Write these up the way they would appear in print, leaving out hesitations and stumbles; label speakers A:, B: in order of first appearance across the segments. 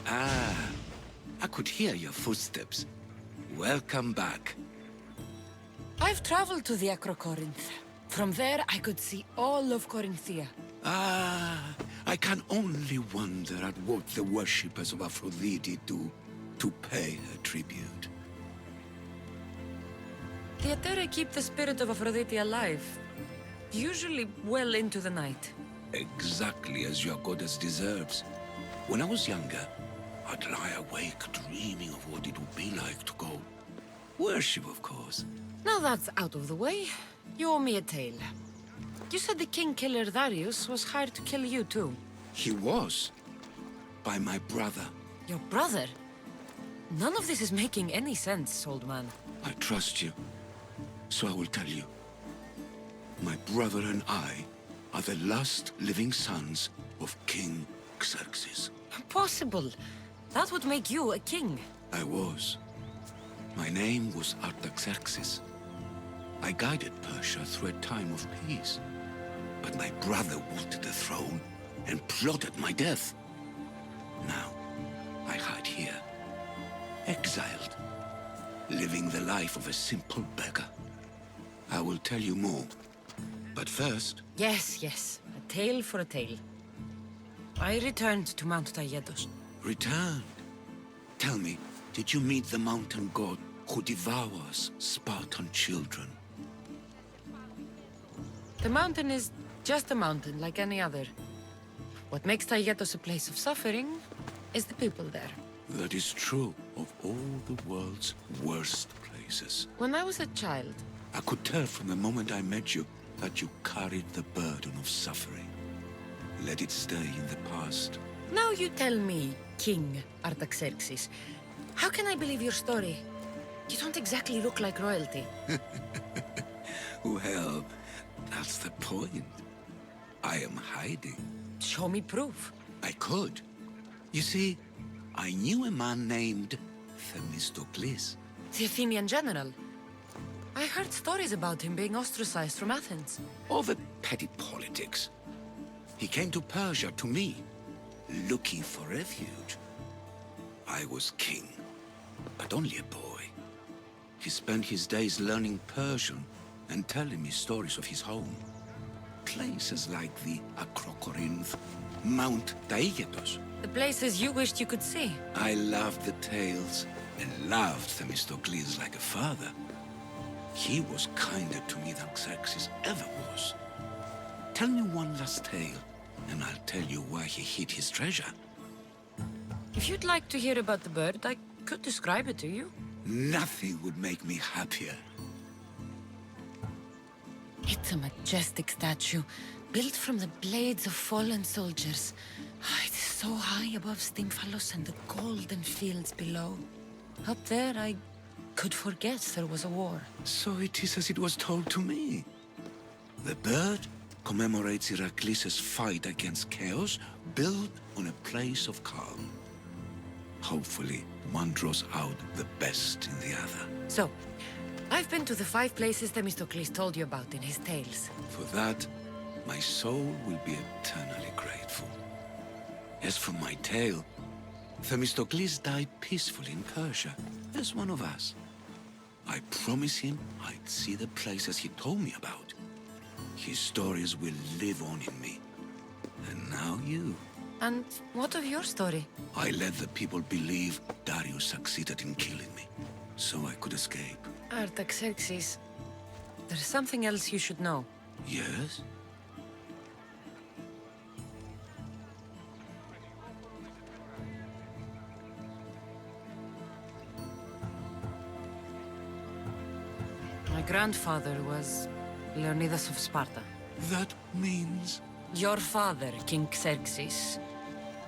A: Ah, I could hear your footsteps. Welcome back.
B: I've traveled to the Acrocorinth. From there, I could see all of Corinthia.
A: Ah, I can only wonder at what the worshippers of Aphrodite do to pay her tribute.
B: The Aeteri keep the spirit of Aphrodite alive, usually well into the night.
A: Exactly as your goddess deserves. When I was younger, I'd lie awake dreaming of what it would be like to go. Worship, of course.
B: Now that's out of the way, you owe me a tale. You said the king killer Darius was hired to kill you too.
A: He was. By my brother.
B: Your brother? None of this is making any sense, old man.
A: I trust you, so I will tell you. My brother and I are the last living sons of King Xerxes.
B: Impossible. That would make you a king.
A: I was. My name was Artaxerxes. I guided Persia through a time of peace. But my brother wanted the throne and plotted my death. Now, I hide here, exiled, living the life of a simple beggar. I will tell you more, but first...
B: Yes, yes. A tale for a tale. I returned to Mount Taygetos.
A: Returned? Tell me, did you meet the mountain god who devours Spartan children?
B: The mountain is just a mountain like any other. What makes Taygetos a place of suffering is the people there.
A: That is true of all the world's worst places.
B: When I was a child,
A: I could tell from the moment I met you that you carried the burden of suffering. Let it stay in the past.
B: now you tell me, King Artaxerxes, how can I believe your story? You don't exactly look like royalty.
A: Well, that's the point. I am hiding.
B: Show me proof.
A: I could. You see, I knew a man named Themistocles.
B: The Athenian general. I heard stories about him being ostracized from Athens.
A: Over petty politics. He came to Persia to me, looking for refuge. I was king, but only a boy. He spent his days learning Persian and telling me stories of his home. Places like the Acrocorinth, Mount Taygetos.
B: The places you wished you could see.
A: I loved the tales and loved Themistocles like a father. He was kinder to me than Xerxes ever was. Tell me one last tale, and I'll tell you why he hid his treasure.
B: If you'd like to hear about the bird, I could describe it to you.
A: Nothing would make me happier.
B: It's a majestic statue, built from the blades of fallen soldiers. It is so high above Stymphalos and the golden fields below. Up there, I could forget there was a war.
A: So it is as it was told to me. The bird commemorates Heracles' fight against chaos, built on a place of calm. Hopefully, one draws out the best in the other.
B: So, I've been to the 5 places Themistocles told you about in his tales.
A: For that, my soul will be eternally grateful. As for my tale, Themistocles died peacefully in Persia, as one of us. I promise him I'd see the places he told me about. His stories will live on in me. And now you.
B: And what of your story?
A: I let the people believe Darius succeeded in killing me, so I could escape.
B: Artaxerxes, there's something else you should know.
A: Yes?
B: My grandfather was Leonidas of Sparta.
A: That means...
B: Your father, King Xerxes,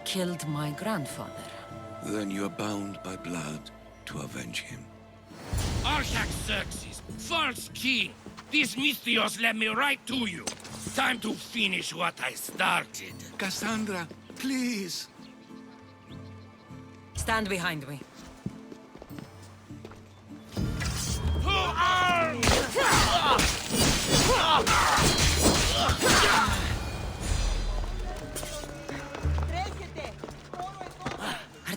B: killed my grandfather.
A: Then you are bound by blood to avenge him.
C: Artaxerxes, false king! These Mythios led me right to you. Time to finish what I started.
A: Cassandra, please!
B: Stand behind me.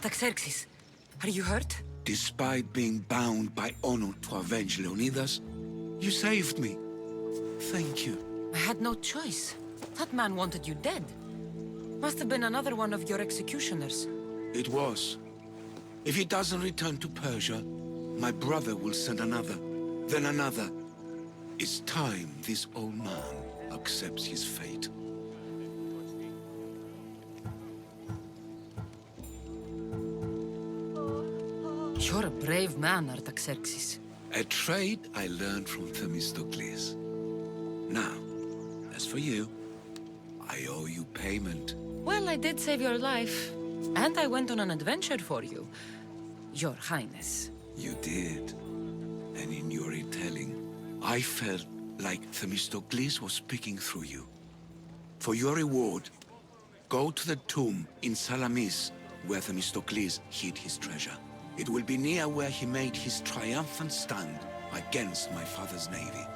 B: Artaxerxes, are you hurt?
A: Despite being bound by honor to avenge Leonidas, you saved me. Thank you.
B: I had no choice. That man wanted you dead. Must have been another one of your executioners.
A: It was. If he doesn't return to Persia, my brother will send another, then another. It's time this old man accepts his fate.
B: You're a brave man, Artaxerxes.
A: A trait I learned from Themistocles. Now, as for you, I owe you payment.
B: Well, I did save your life. And I went on an adventure for you, Your Highness.
A: You did. And in your retelling, I felt like Themistocles was speaking through you. For your reward, go to the tomb in Salamis, where Themistocles hid his treasure. It will be near where he made his triumphant stand against my father's navy.